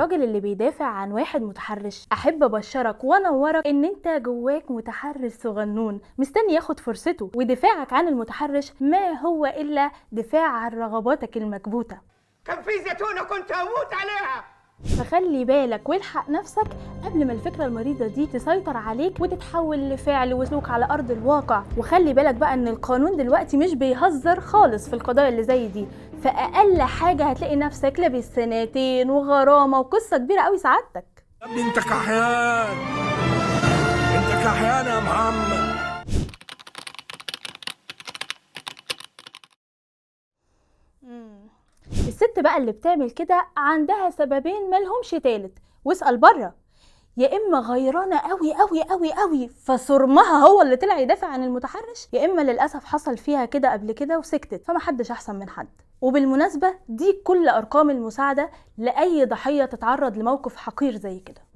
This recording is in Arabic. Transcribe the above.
الراجل اللي بيدافع عن واحد متحرش، احب ابشرك وانورك ان انت جواك متحرش صغنون مستني ياخد فرصته، ودفاعك عن المتحرش ما هو الا دفاع عن رغباتك المكبوته. كان في زيتونه كنت هموت عليها. فخلي بالك والحق نفسك قبل ما الفكرة المريضة دي تسيطر عليك وتتحول لفعل وسلوك على أرض الواقع. وخلي بالك بقى إن القانون دلوقتي مش بيهزر خالص في القضايا اللي زي دي، فأقل حاجة هتلاقي نفسك لابس سنتين وغرامة وقصة كبيرة قوي سعادتك. يا ابني انت كحيان، انت كحيان يا محمد. الست بقى اللي بتعمل كده عندها سببين ملهمش تالت، واسأل بره. يا اما غيرانه قوي قوي قوي قوي فصرمها هو اللي طلع يدافع عن المتحرش، يا اما للاسف حصل فيها كده قبل كده وسكتت، فمحدش احسن من حد. وبالمناسبه دي كل ارقام المساعده لاي ضحيه تتعرض لموقف حقير زي كده.